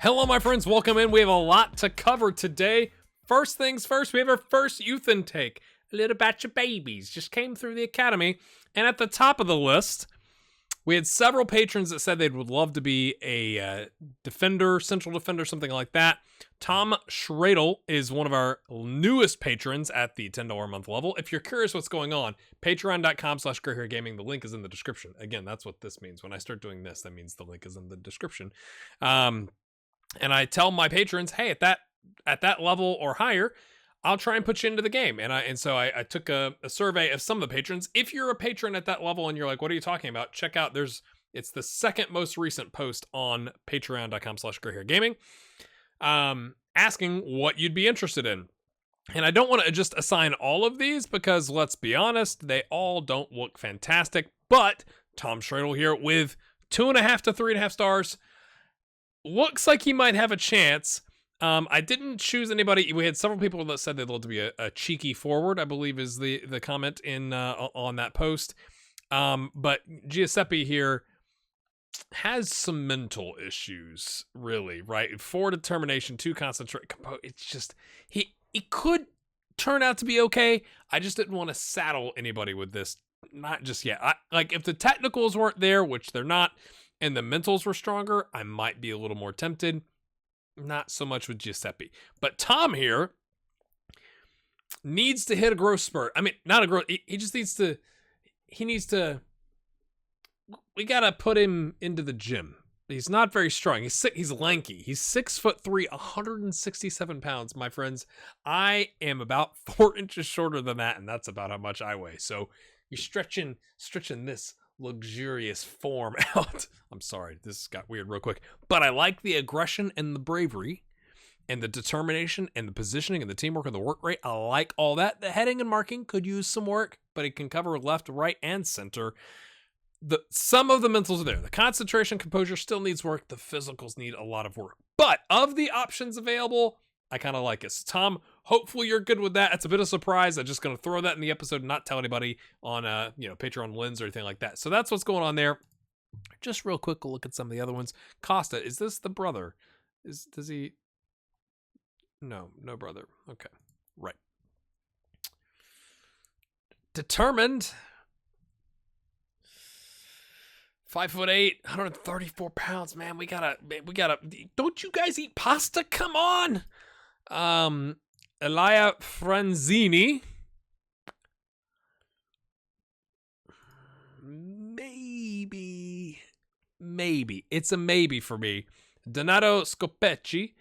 Hello, my friends. Welcome in. We have a lot to cover today. First things first, we have our first youth intake. A little batch of babies just came through the academy. And at the top of the list, we had several patrons that said they would love to be a defender, central defender, something like that. Tom Schradel is one of our newest patrons at the $10 a month level. If you're curious what's going on, patreon.com/grayhairgaming. The link is in the description. Again, that's what this means. When I start doing this, that means the link is in the description. And I tell my patrons, hey, at that level or higher, I'll try and put you into the game. And so I took a survey of some of the patrons. If you're a patron at that level and you're like, what are you talking about? Check out, it's the second most recent post on patreon.com/grayhairgaming, asking what you'd be interested in. And I don't want to just assign all of these because let's be honest, they all don't look fantastic. But Tom Schradel here with 2.5 to 3.5 stars looks like he might have a chance. I didn't choose anybody. We had several people that said they'd love to be a cheeky forward, I believe is the comment in on that post. But Giuseppe here has some mental issues, really, right? 4 determination, 2 concentrate. It's just, he could turn out to be okay. I just didn't want to saddle anybody with this. Not just yet. Like if the technicals weren't there, which they're not, and the mentals were stronger, I might be a little more tempted. Not so much with Giuseppe. But Tom here needs to hit a growth spurt. I mean, not a growth. He just needs to, we got to put him into the gym. He's not very strong. He's lanky. He's 6'3", 167 pounds, my friends. I am about 4 inches shorter than that, and that's about how much I weigh. So you're stretching this luxurious form out. I'm sorry, this got weird real quick, but I like the aggression and the bravery and the determination and the positioning and the teamwork and the work rate. I like all that. The heading and marking could use some work, but it can cover left, right, and center. Some of the mentals are there. The concentration, composure still needs work. The physicals need a lot of work, but of the options available, I kind of like it. So Tom, hopefully you're good with that. It's a bit of a surprise. I'm just going to throw that in the episode and not tell anybody on Patreon Lens or anything like that. So that's what's going on there. Just real quick, we'll look at some of the other ones. Costa, is this the brother? Does he? No brother. Okay. Right. Determined. 5'8", 134 pounds, man. We gotta, don't you guys eat pasta? Come on. Elia Franzini. Maybe. It's a maybe for me. Donato Scopecci.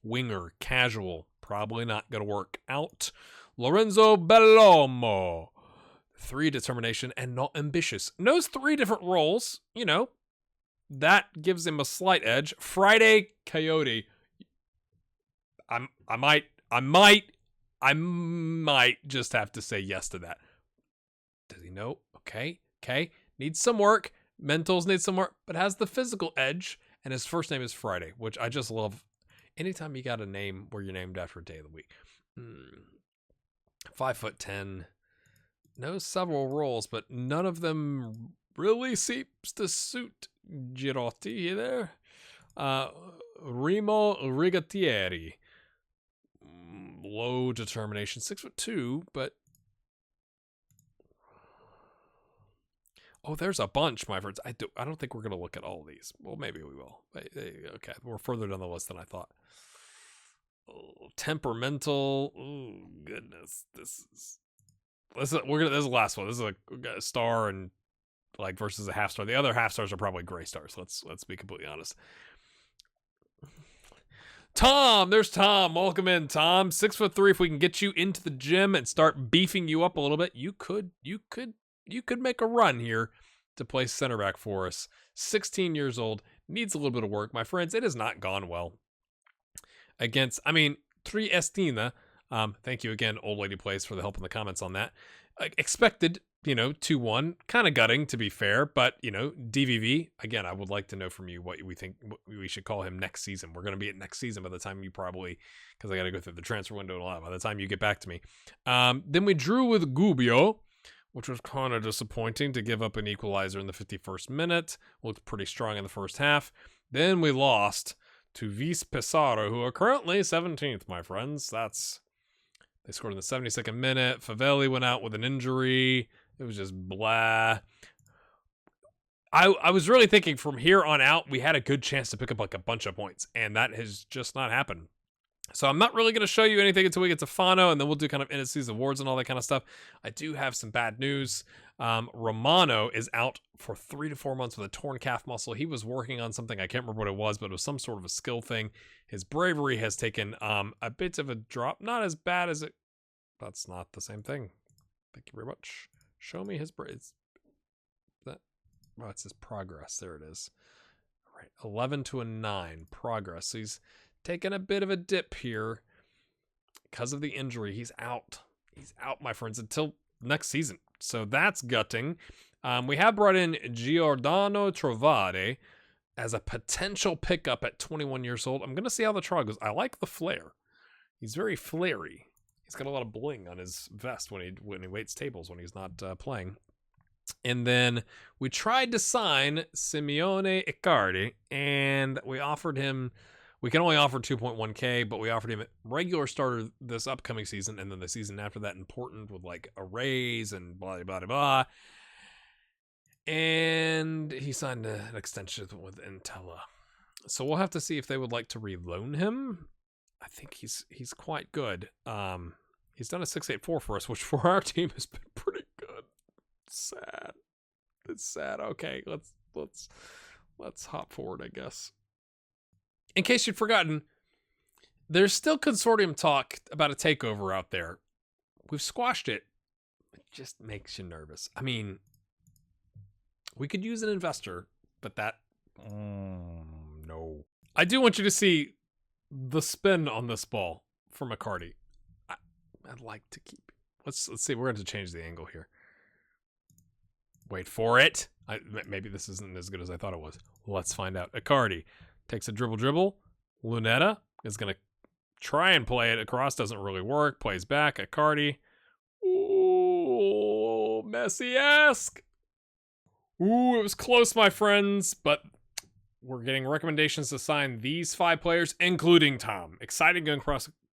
Winger, casual. Probably not going to work out. Lorenzo Bellomo. 3 determination and not ambitious. Knows 3 different roles. That gives him a slight edge. Friday Coyote. I might just have to say yes to that. Does he know? Okay. Needs some work. Mentals need some work, but has the physical edge. And his first name is Friday, which I just love. Anytime you got a name where you're named after a day of the week. 5'10". Knows several roles, but none of them really seems to suit Girotti there. Remo Rigatieri. Low determination, 6'2", but there's a bunch, my friends. I don't think we're gonna look at all of these. Well, maybe we will. Okay, we're further down the list than I thought. Temperamental. Oh goodness, this is the last one. This is a star and versus a half star. The other half stars are probably gray stars. Let's be completely honest. Tom, there's Tom. Welcome in, Tom. 6'3". If we can get you into the gym and start beefing you up a little bit, you could make a run here to play center back for us. 16 years old, needs a little bit of work, my friends. It has not gone well against. Triestina. Thank you again, Old Lady Plays, for the help in the comments on that. Expected, 2-1, kind of gutting to be fair, but DVV, again, I would like to know from you what we think we should call him next season. We're going to be at next season by the time you probably, because I got to go through the transfer window a lot by the time you get back to me. Then we drew with Gubbio, which was kind of disappointing to give up an equalizer in the 51st minute. Looked pretty strong in the first half. Then we lost to Vis Pesaro, who are currently 17th, my friends. They scored in the 72nd minute. Favelli went out with an injury. It was just blah. I was really thinking from here on out, we had a good chance to pick up like a bunch of points, and that has just not happened. So I'm not really going to show you anything until we get to Fano, and then we'll do kind of end-of-season awards and all that kind of stuff. I do have some bad news. Romano is out for 3 to 4 months with a torn calf muscle. He was working on something. I can't remember what it was, but it was some sort of a skill thing. His bravery has taken a bit of a drop. Not as bad as it... That's not the same thing. Thank you very much. Show me his... Oh, it's his progress. There it is. All right, 11 to a 9 progress. So he's taken a bit of a dip here because of the injury. He's out. He's out, my friends, until next season. So that's gutting. We have brought in Giordano Trovare as a potential pickup at 21 years old. I'm going to see how the trial goes. I like the flair. He's very flary. He's got a lot of bling on his vest when he waits tables when he's not playing. And then we tried to sign Simeone Icardi, and we offered him, we can only offer 2.1K, but we offered him a regular starter this upcoming season, and then the season after that important with like a raise and blah, blah, blah, blah. And he signed an extension with Intella. So we'll have to see if they would like to reloan him. I think he's quite good. He's done a 6.84 for us, which for our team has been pretty good. Sad. It's sad. Okay, let's hop forward, I guess. In case you'd forgotten, there's still consortium talk about a takeover out there. We've squashed it. It just makes you nervous. I mean, we could use an investor, but that no. I do want you to see the spin on this ball for McCarty. I'd like to keep. Let's see. We're going to change the angle here. Wait for it. Maybe this isn't as good as I thought it was. Let's find out. Icardi takes a dribble. Lunetta is going to try and play it across. Doesn't really work. Plays back. Icardi. Ooh, Messi-esque. Ooh, it was close, my friends. But we're getting recommendations to sign these 5 players, including Tom. Exciting young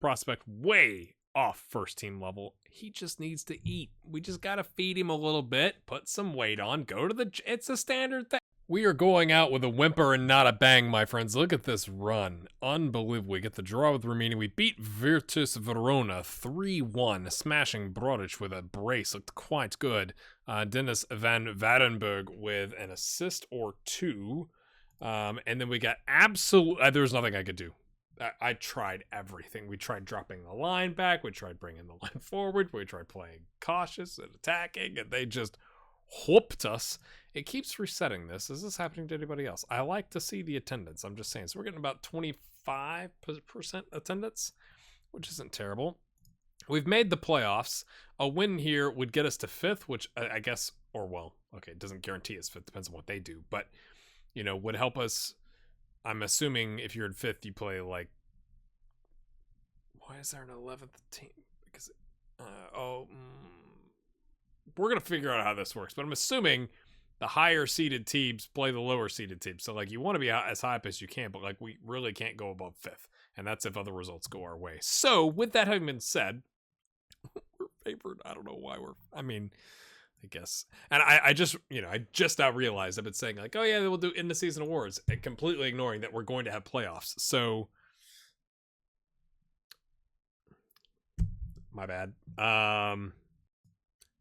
prospect, way off first team level. He just needs to eat. We just got to feed him a little bit, put some weight on, go to the... It's a standard thing. We are going out with a whimper and not a bang, my friends. Look at this run. Unbelievable. We get the draw with Rimini. We beat Virtus Verona 3-1, smashing Brodic with a brace. Looked quite good. Dennis van Vadenburg with an assist or 2. And then we got there was nothing I could do. I tried everything. We tried dropping the line back. We tried bringing the line forward. We tried playing cautious and attacking, and they just whooped us. It keeps resetting this. Is this happening to anybody else? I like to see the attendance. I'm just saying. So we're getting about 25% attendance, which isn't terrible. We've made the playoffs. A win here would get us to 5th, which I guess, or well, okay, it doesn't guarantee us 5th. Depends on what they do. But, you know, would help us. I'm assuming if you're in 5th, you play like... Why is there an 11th team? Because, we're going to figure out how this works. But I'm assuming the higher seeded teams play the lower seeded teams. So, like, you want to be as high up as you can, but, like, we really can't go above 5th. And that's if other results go our way. So, with that having been said, we're favored. I don't know why I guess. And I just, I just now realized I've been saying like, oh yeah, we'll do end of season awards, and completely ignoring that we're going to have playoffs. So my bad.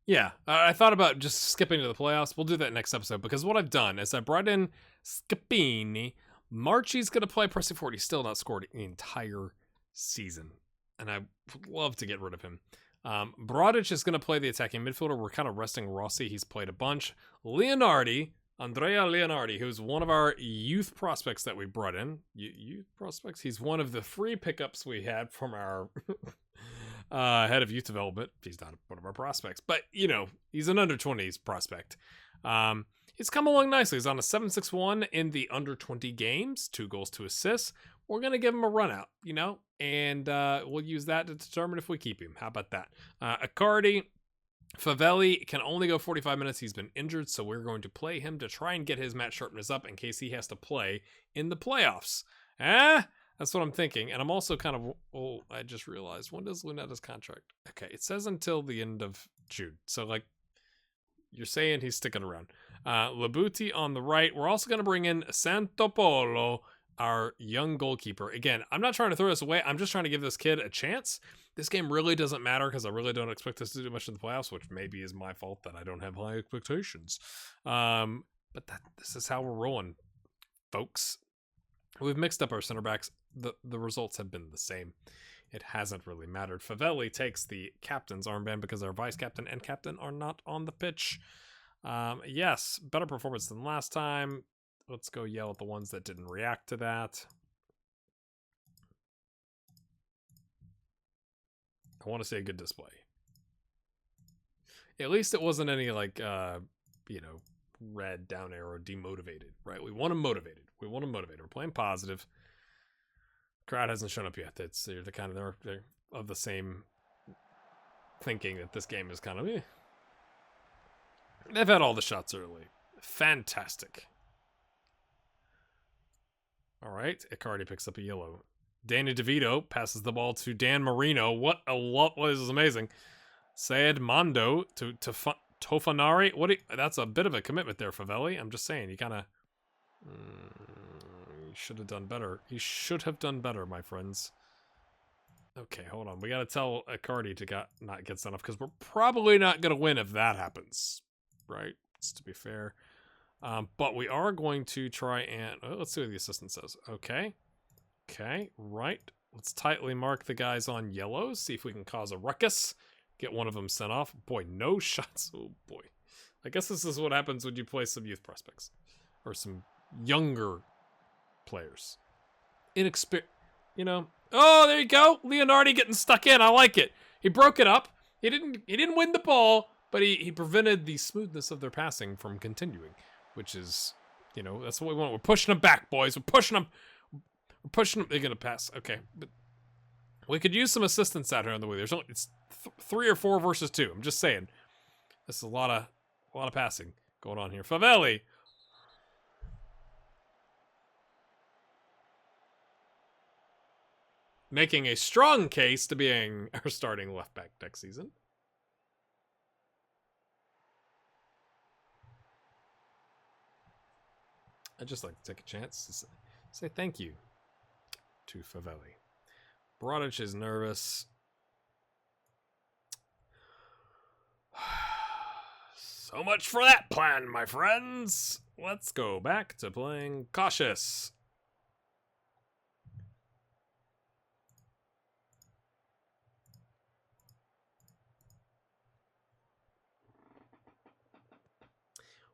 Yeah, I thought about just skipping to the playoffs. We'll do that next episode because what I've done is I brought in Scapini. Marchi's going to play pressing forward. He's still not scored the entire season. And I would love to get rid of him. Brodic is going to play the attacking midfielder. We're kind of resting Rossi. He's played a bunch. Andrea Leonardi, who's one of our youth prospects that we brought in. Youth prospects? He's one of the free pickups we had from our head of youth development. He's not one of our prospects, but, he's an under-20s prospect. He's come along nicely. He's on a 7.61 in the under-20 games, 2 goals, 2 assists. We're going to give him a run out, and we'll use that to determine if we keep him. How about that? Icardi, Favelli can only go 45 minutes. He's been injured, so we're going to play him to try and get his match sharpness up in case he has to play in the playoffs. That's what I'm thinking. And I'm also kind of... Oh, I just realized. When does Lunetta's contract? Okay, it says until the end of June. So, like, you're saying he's sticking around. Labuti on the right. We're also going to bring in Santopolo, our young goalkeeper. Again, I'm not trying to throw this away. I'm just trying to give this kid a chance. This game really doesn't matter because I really don't expect us to do much in the playoffs, which maybe is my fault that I don't have high expectations. But this is how we're rolling, folks. We've mixed up our center backs. The results have been the same. It hasn't really mattered. Favelli takes the captain's armband because our vice captain and captain are not on the pitch. Yes, better performance than last time. Let's go yell at the ones that didn't react to that. I want to say a good display. At least it wasn't any like, red down arrow demotivated, right? We want them motivated. We're playing positive. Crowd hasn't shown up yet. They're of the same thinking that this game is kind of They've had all the shots early. Fantastic. All right, Icardi picks up a yellow. Danny DeVito passes the ball to Dan Marino. What is amazing. Sayed Mondo to Tofanari. That's a bit of a commitment there, Favelli. I'm just saying, you kind of... you should have done better. You should have done better, my friends. Okay, hold on. We got to tell Icardi to not get sent off, because we're probably not going to win if that happens. Right? Just to be fair. But we are going to try and... let's see what the assistant says. Okay, right. Let's tightly mark the guys on yellows. See if we can cause a ruckus. Get one of them sent off. Boy, no shots. Oh, boy. I guess this is what happens when you play some youth prospects. Or some younger players. Oh, there you go. Leonardi getting stuck in. I like it. He broke it up. He didn't win the ball, but he prevented the smoothness of their passing from continuing. Which is, that's what we want. We're pushing them back, boys. We're pushing them. They're going to pass. Okay. But we could use some assistance out here on the way. It's 3 or 4 versus 2. I'm just saying. This is a lot of passing going on here. Favelli. Making a strong case to being our starting left back next season. I'd just like to take a chance to say thank you to Favelli. Brodic is nervous. So much for that plan, my friends. Let's go back to playing cautious.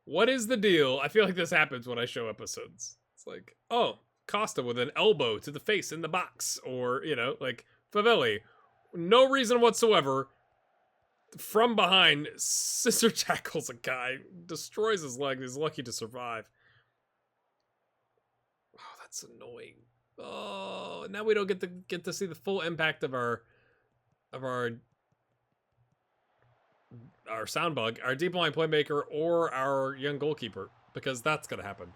What is the deal? I feel like this happens when I show episodes. It's like, oh, Costa with an elbow to the face in the box. Or, like Favelli. No reason whatsoever. From behind, scissor tackles a guy. Destroys his leg. He's lucky to survive. Oh, that's annoying. Oh, now we don't get to see the full impact of our sound bug, our deep line playmaker, or our young goalkeeper, because that's going to happen.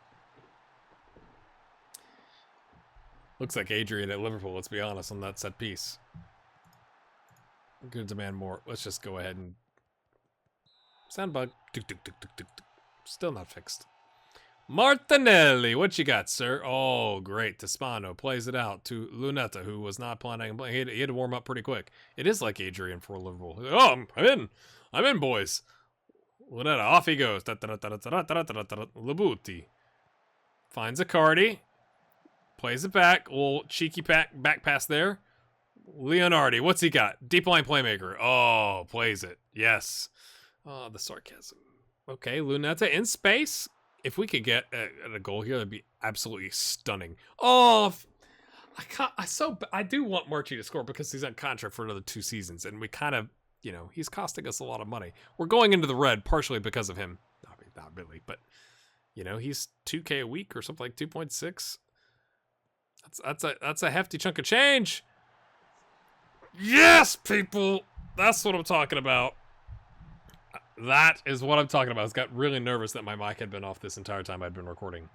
Looks like Adrian at Liverpool, let's be honest, on that set piece. I'm going to demand more. Let's just go ahead and... Sound bug. Still not fixed. Martinelli, what you got, sir? Oh, great. Toscano plays it out to Lunetta, who was not planning on playing. He had to warm up pretty quick. It is like Adrian for Liverpool. Oh, I'm in, boys. Lunetta, off he goes. Labuti finds Icardi. Plays it back. A little cheeky back pass there. Leonardi, what's he got? Deep line playmaker. Oh, plays it. Yes. Oh, the sarcasm. Okay, Lunetta in space. If we could get a goal here, that'd be absolutely stunning. Oh, I do want Marchi to score because he's on contract for another 2 seasons, and we kind of, he's costing us a lot of money. We're going into the red partially because of him. I mean, not really, but he's $2K a week or something like 2.6. That's a hefty chunk of change. Yes, people, that's what I'm talking about. That is what I'm talking about. I got really nervous that my mic had been off this entire time I'd been recording.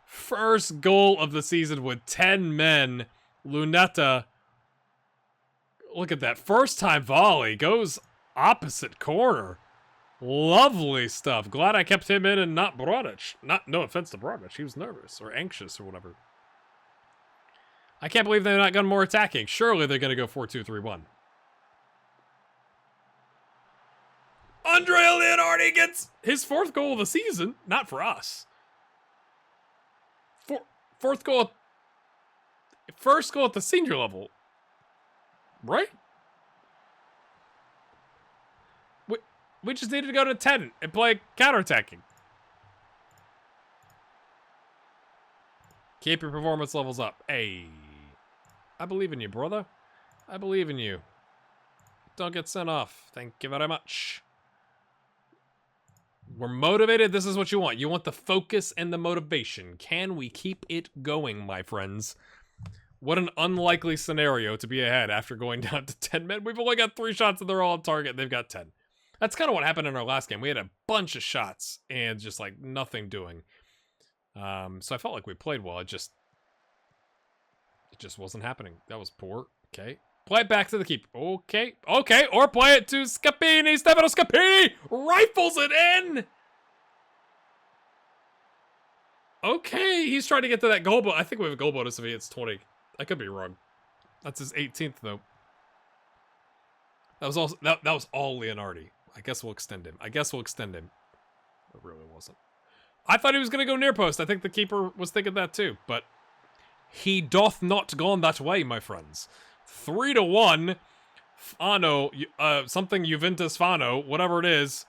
First goal of the season with 10 men. Lunetta. Look at that. First time volley. Goes opposite corner. Lovely stuff. Glad I kept him in and not Brodic. No offense to Brodic. He was nervous or anxious or whatever. I can't believe they're not going more attacking. Surely they're going to go 4-2-3-1. Andrea Leonardi gets his 4th goal of the season. Not for us. Fourth goal. First goal at the senior level. Right? We just needed to go to 10 and play counterattacking. Keep your performance levels up. Hey. I believe in you, brother. I believe in you. Don't get sent off. Thank you very much. We're motivated. This is what you want. You want the focus and the motivation. Can we keep it going, my friends? What an unlikely scenario to be ahead after going down to 10 men. We've only got 3 shots and they're all on target. They've got 10. That's kind of what happened in our last game. We had a bunch of shots and just like nothing doing. So I felt like we played well. It just wasn't happening. That was poor. Okay. Play it back to the keeper. Okay. Okay. Or play it to Scapini. Stefano Scapini rifles it in. Okay. He's trying to get to that goal, but I think we have a goal bonus if he hits 20. I could be wrong. That's his 18th, though. That was also that was all Leonardi. I guess we'll extend him. It really wasn't. I thought he was going to go near post. I think the keeper was thinking that too, but he doth not gone that way, my friends. 3-1. Fano, something Juventus Fano, whatever it is.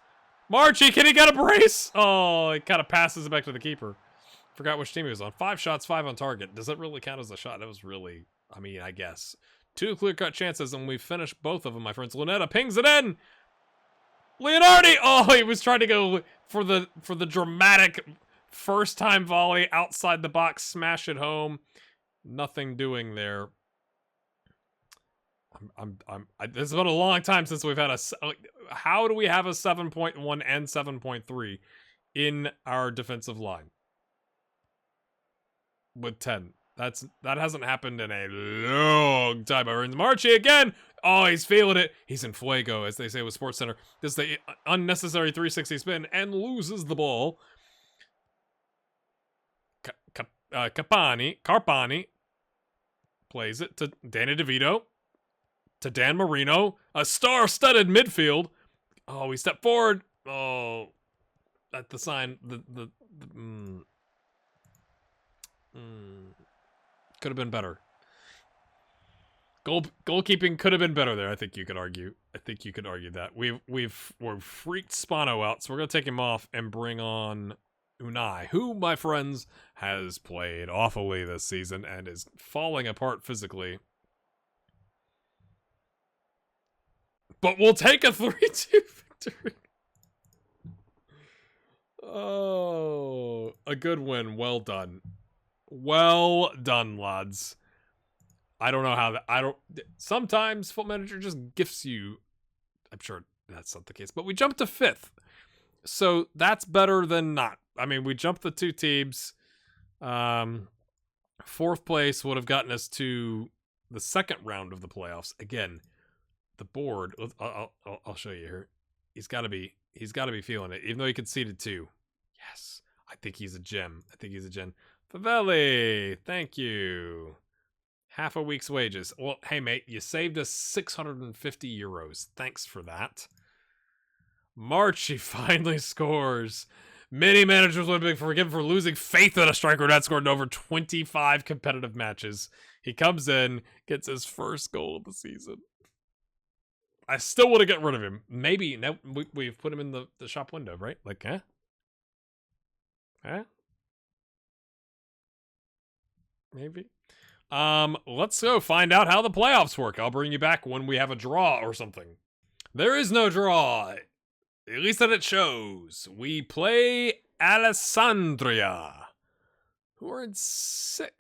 Marchi, can he get a brace? Oh, he kind of passes it back to the keeper. Forgot which team he was on. 5 shots, 5 on target. Does that really count as a shot? That was really, I mean, I guess. 2 clear-cut chances, and we finished both of them, my friends. Lunetta pings it in. Leonardi! Oh, he was trying to go for the dramatic first-time volley outside the box, smash it home. Nothing doing there. It's been a long time since we've had a. How do we have a 7.1 and 7.3 in our defensive line with 10? That hasn't happened in a long time. Marchi again. Oh, he's feeling it. He's in fuego, as they say with SportsCenter. This is the unnecessary 360 spin and loses the ball. Carpani plays it to Danny DeVito. To Dan Marino. A star-studded midfield. Oh, he stepped forward. Oh, that's the sign. Could have been better. Goalkeeping could have been better there. I think you could argue. That we've freaked Spano out, so we're gonna take him off and bring on Unai, who, my friends, has played awfully this season and is falling apart physically. But we'll take a 3-2 victory. Oh, a good win. Well done. Well done, lads. I don't know how that. Sometimes Foot Manager just gifts you. I'm sure that's not the case, but we jumped to 5th. So that's better than not. I mean, we jumped the 2 teams. 4th place would have gotten us to the 2nd round of the playoffs. Again, the board. I'll show you here. He's got to be feeling it, even though he conceded 2. Yes, I think he's a gem. Favelli, thank you. Half a week's wages. Well, hey mate, you saved us 650 euros. Thanks for that. Marchi finally scores. Many managers would have been forgiven for losing faith in a striker who had scored in over 25 competitive matches. He comes in, gets his first goal of the season. I still want to get rid of him. Maybe now we've put him in the shop window, right? Like, maybe. Let's go find out how the playoffs work. I'll bring you back when we have a draw or something. There is no draw. At least that it shows. We play Alessandria, who are in 6th.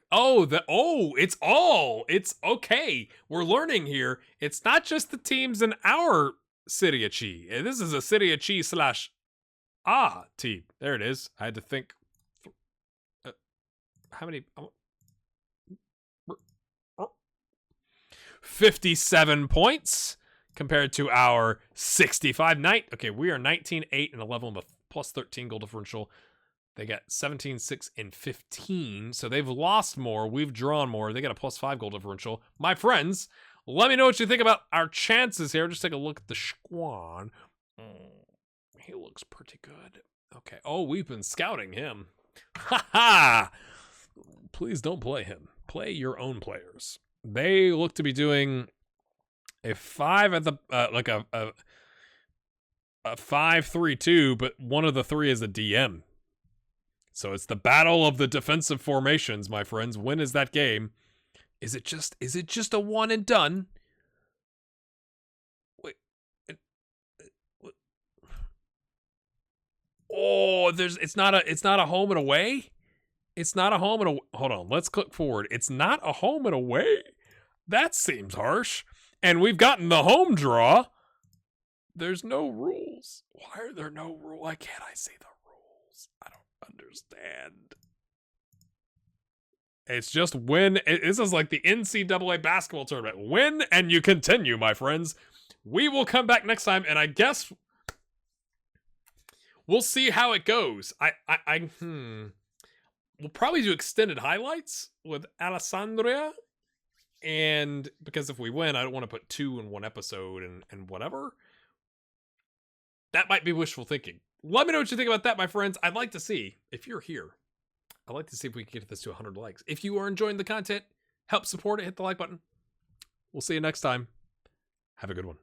It's okay. We're learning here. It's not just the teams in our Serie C. This is a Serie C slash A team. There it is. I had to think. How many? 57 points compared to our 65. Okay, we are 19, 8, and 11 with plus 13 goal differential. They got 17, 6, and 15. So they've lost more. We've drawn more. They got a plus 5 goal differential. My friends, let me know what you think about our chances here. Just take a look at the squad. He looks pretty good. Okay. Oh, we've been scouting him. Ha ha! Please don't play him. Play your own players. They look to be doing a 5 at the like a 5-3-2, but one of the 3 is a DM. So it's the battle of the defensive formations, my friends. When is that game? Is it just a one and done? Wait. Oh, it's not a home and away? It's not a home and a... Hold on, let's click forward. It's not a home and away? That seems harsh. And we've gotten the home draw. There's no rules. Why are there no rules? Why can't I see the rules? I don't understand. It's just win. This is like the NCAA basketball tournament. Win and you continue, my friends. We will come back next time, and I guess we'll see how it goes. We'll probably do extended highlights with Alessandria. And because if we win, I don't want to put 2 in one episode and whatever. That might be wishful thinking. Let me know what you think about that, my friends. I'd like to see, if you're here, I'd like to see if we can get this to 100 likes. If you are enjoying the content, help support it, hit the like button. We'll see you next time. Have a good one.